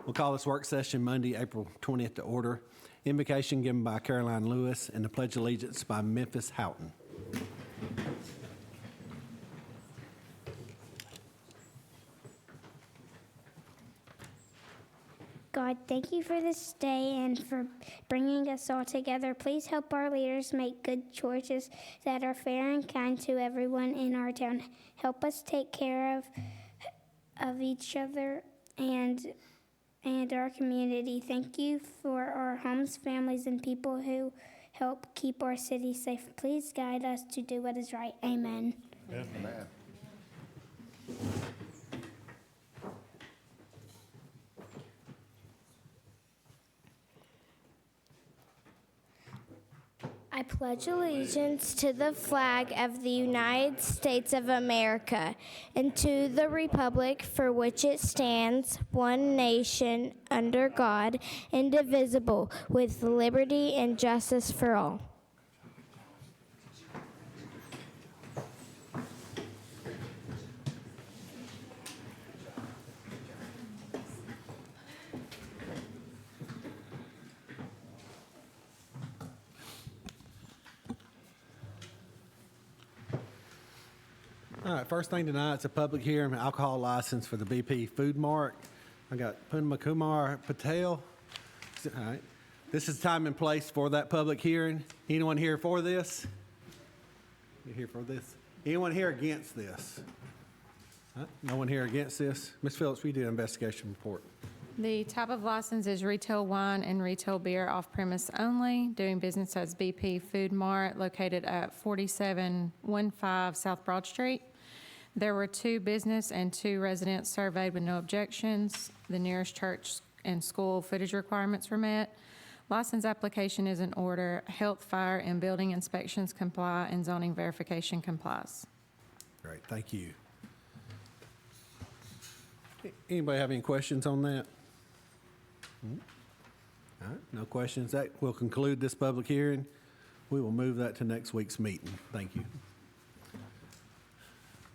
We'll call this work session Monday, April 20th to order. Invocation given by Caroline Lewis and the Pledge of Allegiance by Memphis Houghton. God, thank you for this day and for bringing us all together. Please help our leaders make good choices that are fair and kind to everyone in our town. Help us take care of each other and our community. Thank you for our homes, families, and people who help keep our city safe. Please guide us to do what is right. Amen. Amen. I pledge allegiance to the flag of the United States of America and to the republic for which it stands, one nation, under God, indivisible, with liberty and justice for all. All right, first thing tonight, it's a public hearing, alcohol license for the BP Food Mart. I got Punma Kumar Patel. All right, this is time and place for that public hearing. Anyone here for this? You here for this? Anyone here against this? No one here against this? Ms. Phillips, we do an investigation report. The type of license is retail wine and retail beer off-premise only, doing business as BP Food Mart, located at 4715 South Broad Street. There were 2 business and 2 residents surveyed with no objections. The nearest church and school footage requirements were met. License application is in order. Health, fire, and building inspections comply, and zoning verification complies. Great, thank you. Anybody have any questions on that? All right, no questions. That will conclude this public hearing. We will move that to next week's meeting. Thank you.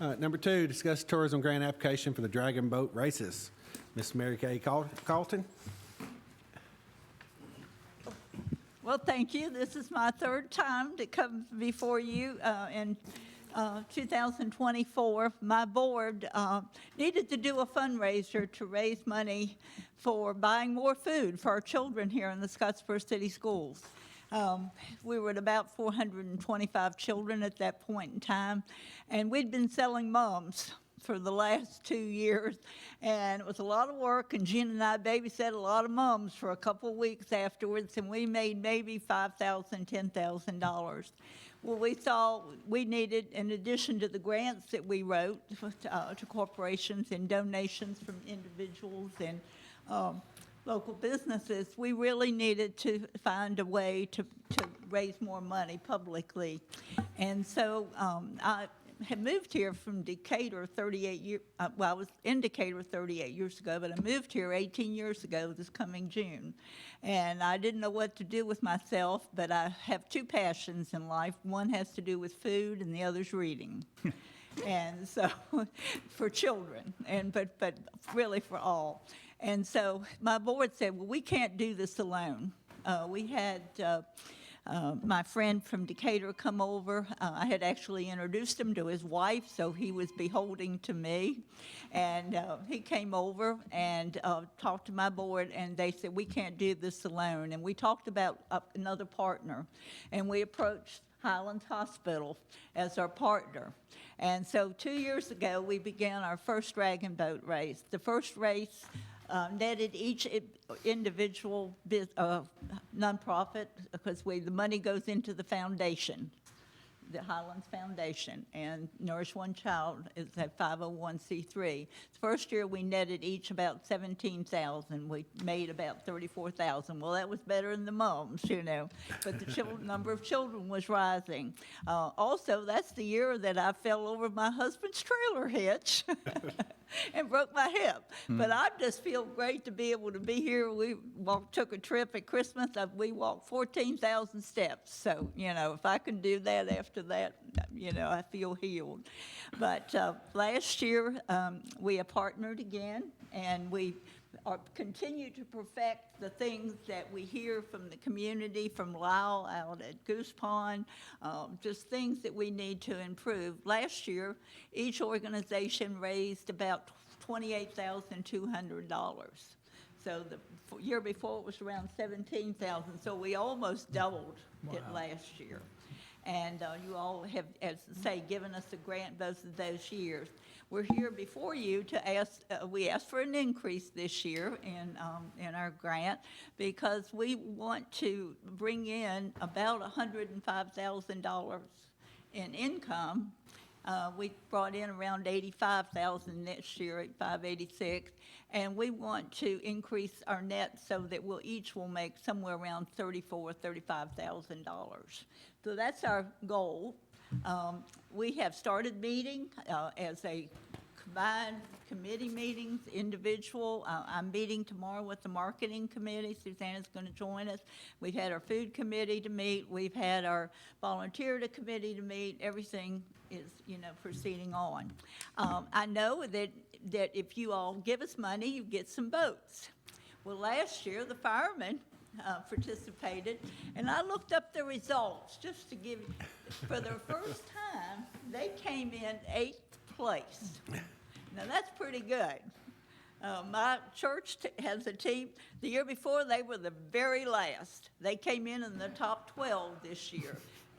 All right, number 2, discuss tourism grant application for the Dragon Boat Races. Miss Mary Kay Carlton. Well, thank you. This is my 3rd time to come before you in 2024. My board needed to do a fundraiser to raise money for buying more food for our children here in the Scottsboro City Schools. We were at about 425 children at that point in time, and we'd been selling mums for the last 2 years, and it was a lot of work, and Gina and I babysat a lot of mums for a couple of weeks afterwards, and we made maybe $5,000, $10,000. Well, we saw we needed, in addition to the grants that we wrote to corporations and donations from individuals and local businesses, we really needed to find a way to raise more money publicly. And so I had moved here from Decatur 38 years, well, I was in Decatur 38 years ago, but I moved here 18 years ago this coming June. And I didn't know what to do with myself, but I have 2 passions in life. One has to do with food and the other's reading. And so for children, but really for all. And so my board said, well, we can't do this alone. We had my friend from Decatur come over. I had actually introduced him to his wife, so he was beholding to me. And he came over and talked to my board, and they said, we can't do this alone. And we talked about another partner, and we approached Highlands Hospital as our partner. And so 2 years ago, we began our first Dragon Boat race. The first race netted each individual nonprofit, because the money goes into the foundation, the Highlands Foundation, and Nourish One Child is a 501c3. The first year we netted each about $17,000. We made about $34,000. Well, that was better than the mums, you know, but the number of children was rising. Also, that's the year that I fell over my husband's trailer hitch and broke my hip. But I just feel great to be able to be here. We took a trip at Christmas. We walked 14,000 steps. So, you know, if I can do that after that, you know, I feel healed. But last year, we partnered again, and we or continue to perfect the things that we hear from the community, from Lyle out at Goose Pond, just things that we need to improve. Last year, each organization raised about $28,200. So the year before it was around 17,000. So we almost doubled it last year. And you all have, as I say, given us a grant both of those years. We're here before you to ask, we asked for an increase this year in our grant because we want to bring in about $105,000 in income. We brought in around 85,000 this year at 586, and we want to increase our net so that we'll each will make somewhere around $35,000. So that's our goal. We have started meeting as a combined committee meetings, individual. I'm meeting tomorrow with the marketing committee. Susanna's going to join us. We've had our food committee to meet. We've had our volunteer committee to meet. Everything is, proceeding on. I know that if you all give us money, you get some boats. Well, last year, the firemen participated, and I looked up the results just to give you, for the first time, they came in 8th place. Now, that's pretty good. My church has a team. The year before, they were the very last. They came in the top 12 this year,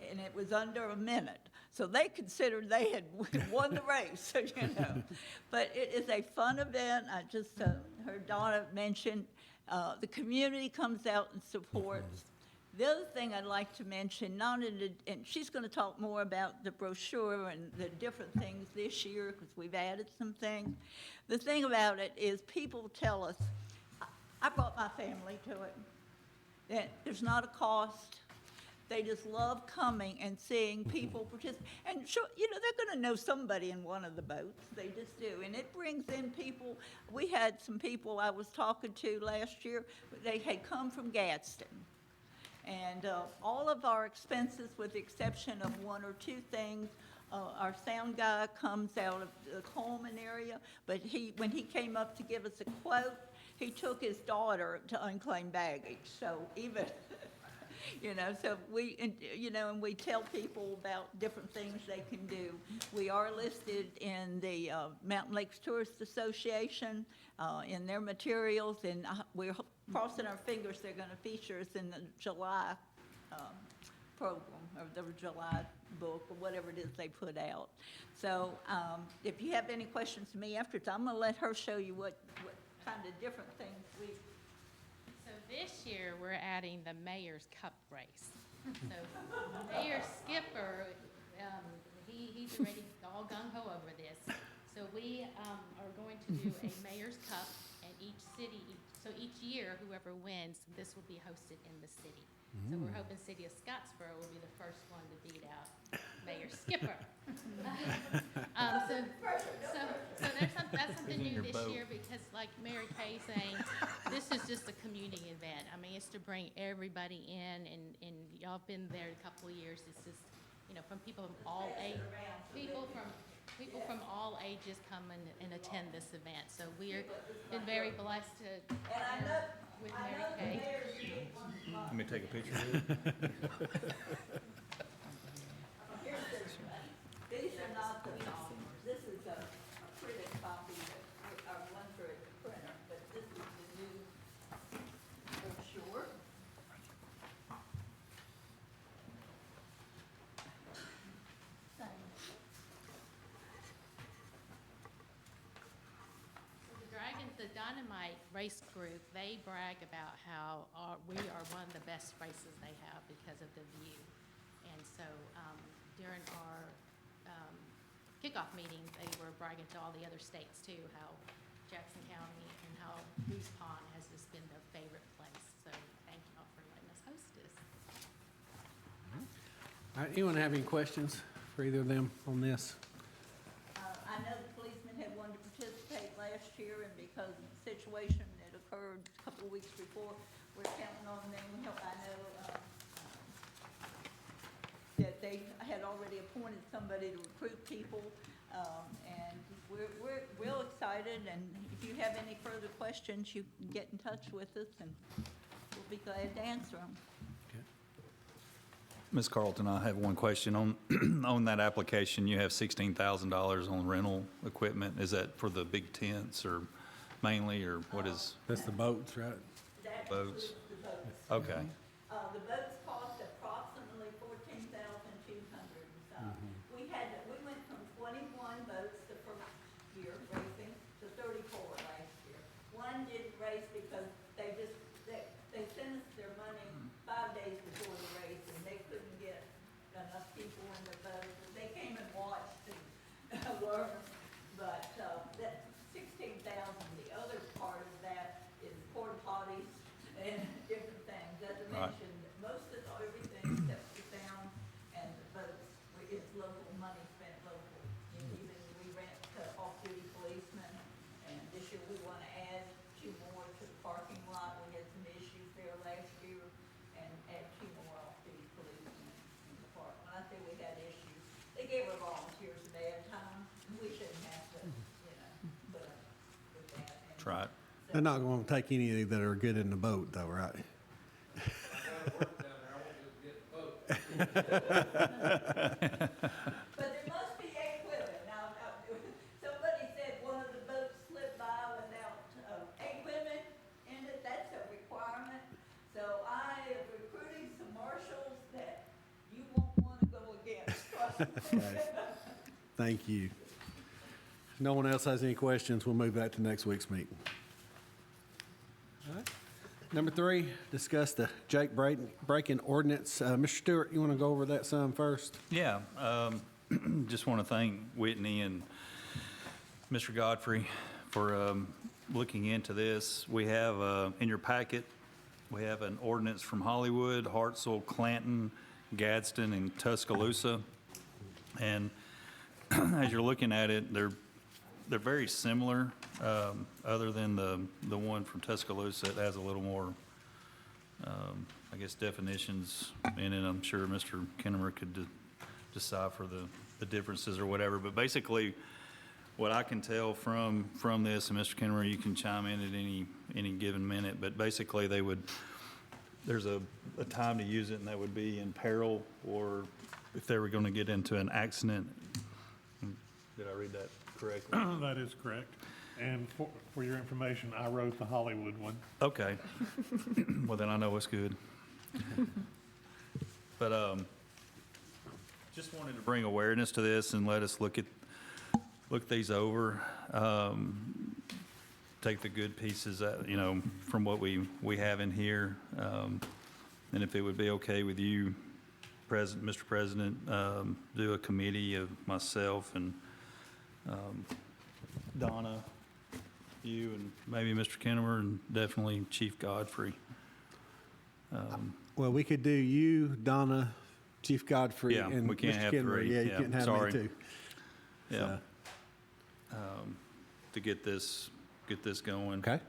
and it was under a minute. So they considered they had won the race, But it is a fun event. I just heard Donna mention the community comes out and supports. The other thing I'd like to mention, and she's going to talk more about the brochure and the different things this year because we've added some things. The thing about it is people tell us, I brought my family to it, that there's not a cost. They just love coming and seeing people participate. And sure, they're going to know somebody in one of the boats. They just do. And it brings in people. We had some people I was talking to last year. They had come from Gadsden. And all of our expenses, with the exception of one or two things, our sound guy comes out of the Coleman area. But when he came up to give us a quote, he took his daughter to unclaimed baggage. So even... so we, and we tell people about different things they can do. We are listed in the Mountain Lakes Tourist Association in their materials, and we're crossing our fingers they're going to feature us in the July program, or the July book, or whatever it is they put out. So if you have any questions to me after, I'm going to let her show you what kind of different things we've. This year, we're adding the Mayor's Cup race. So Mayor Skipper, he's already all gung-ho over this. So we are going to do a Mayor's Cup, and so each year, whoever wins, this will be hosted in the city. So we're hoping City of Scottsboro will be the first one to beat out Mayor Skipper. So that's something new this year because, like Mary Kay saying, this is just a community event. I mean, it's to bring everybody in, and y'all have been there a couple of years. It's just, from people from all ages, people from all ages come and attend this event. So we've been very blessed to with Mary Kay. Let me take a picture. These are not the, this is a printed copy, or one for a printer, but this is the new brochure. The Dynamite race group, they brag about how we are one of the best races they have because of the view. And so during our kickoff meeting, they were bragging to all the other states too, how Jackson County and how Goose Pond has just been their favorite place. So thank you all for letting us host this. All right, anyone have any questions for either of them on this? I know the policemen had wanted to participate last year, and because of the situation that occurred a couple of weeks before, we're counting on them to help. I know that they had already appointed somebody to recruit people, and we're real excited. And if if you have any further questions, you can get in touch with us, and we'll be glad to answer them. Ms. Carlton, I have one question. On, on that application, you have $16,000 on rental equipment. Is that for the big tents or mainly, or what is That's the boats, right? That boats? includes the boats. Okay, The boats cost approximately $14,200. So we went from 21 boats the first year racing to 34 last year. One didn't race because they sent us their money 5 days before the race, and they couldn't get enough people in the boat. They came and watched and learned, but that 16,000. The other part of that is porta potties and different things. As I Right. mentioned, most of everything that we found and the boats is local money spent local. And even we rent off-duty policemen, and this year we want to add 2 more to the parking lot. We had some issues there last year, and add 2 more off-duty policemen in the park. When I say we had issues, they gave our volunteers a bad time. We shouldn't have to, put up with that. And that's right. They're not going to take any that are good in the boat, though, right? But there must be equipment. Now, somebody said one of the boats slipped by without equipment in it. That's a requirement. So I am recruiting some marshals that you won't want to go against. Trust me. Okay. Thank you. If no one else has any questions, we'll move that to next week's meeting. All right. Number 3, discuss the Jake breaking ordinance. Mr. Stewart, you want to go over that some first? Yeah, just want to thank Whitney and Mr. Godfrey for looking into this. We have, in your packet, we have an ordinance from Hollywood, Hartselle, Clanton, Gadsden, and Tuscaloosa. And as you're looking at it, they're very similar, other than the one from Tuscaloosa. It has a little more, I guess, definitions in it. I'm sure Mr. Kennemer could decipher the differences or whatever. But basically, what I can tell from this, and Mr. Kennemer, you can chime in at any given minute, but basically there's a time to use it, and that would be in peril, or if they were going to get into an accident. Did I read that correctly? That is correct. And for your information, I wrote the Hollywood one. Okay. Well, then I know what's good. But just wanted to bring awareness to this and let us look these over. Take the good pieces, from what we have in here. And if it would be okay with you, Mr. President, do a committee of myself and Donna, you, and maybe Mr. Kennemer, and definitely Chief Godfrey. Well, we could do you, Donna, Chief Godfrey, Yeah, and we can't Mr. have Kennemer. 3. Yeah, you can't have me sorry. too. Yeah. So, To get this going. Okay.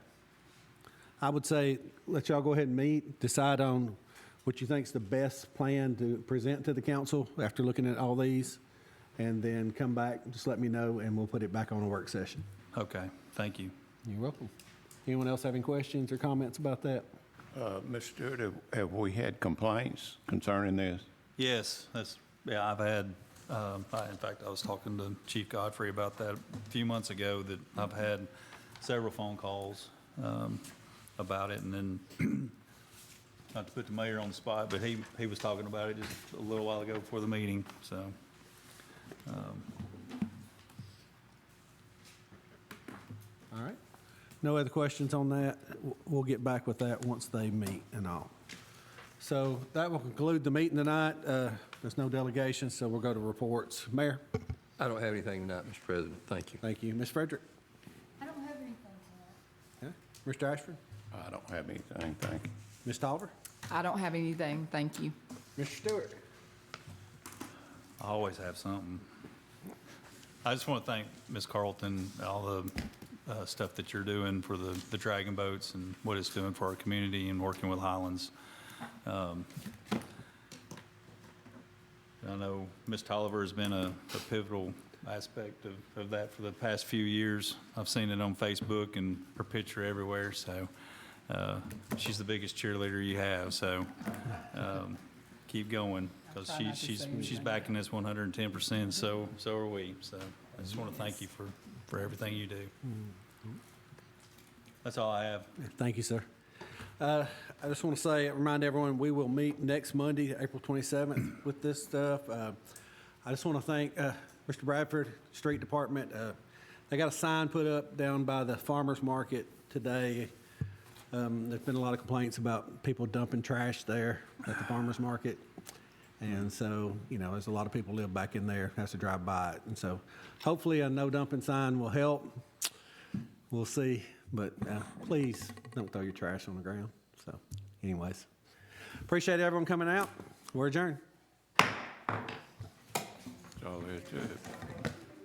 I would say, let y'all go ahead and meet, decide on what you think is the best plan to present to the council after looking at all these, and then come back, just let me know, and we'll put it back on a work session. Okay, thank you. You're welcome. Anyone else having questions or comments about that? Mr. Stewart, have we had complaints concerning this? Yes, I've had, in fact, I was talking to Chief Godfrey about that a few months ago, that I've had several phone calls about it, and then, not to put the mayor on the spot, but he was talking about it just a little while ago before the meeting, so. All right. No other questions on that? We'll get back with that once they meet and all. So that will conclude the meeting tonight. There's no delegation, so we'll go to reports. Mayor? I don't have anything tonight, Mr. President. Thank you. Thank you. Ms. Frederick? I don't have anything tonight. Okay. Mr. Ashford? I don't have anything, thank you. Ms. Tolliver? I don't have anything, thank you. Mr. Stewart? I always have something. I just want to thank Ms. Carlton, all the stuff that you're doing for the Dragon Boats and what it's doing for our community and working with Highlands. I know Ms. Tolliver has been a pivotal aspect of that for the past few years. I've seen it on Facebook and her picture everywhere, so she's the biggest cheerleader you have, so keep going, because she's backing this 110%, so are we. So I just want to thank you for everything you do. That's all I have. Thank you, sir. I just want to remind everyone, we will meet next Monday, April 27th, with this stuff. I just want to thank Mr. Bradford, Street Department. They got a sign put up down by the farmer's market today. There's been a lot of complaints about people dumping trash there at the farmer's market. And so, there's a lot of people live back in there, has to drive by it. And so hopefully a no dumping sign will help. We'll see. But please don't throw your trash on the ground. So anyways, appreciate everyone coming out. We're adjourned. That's all there is to it.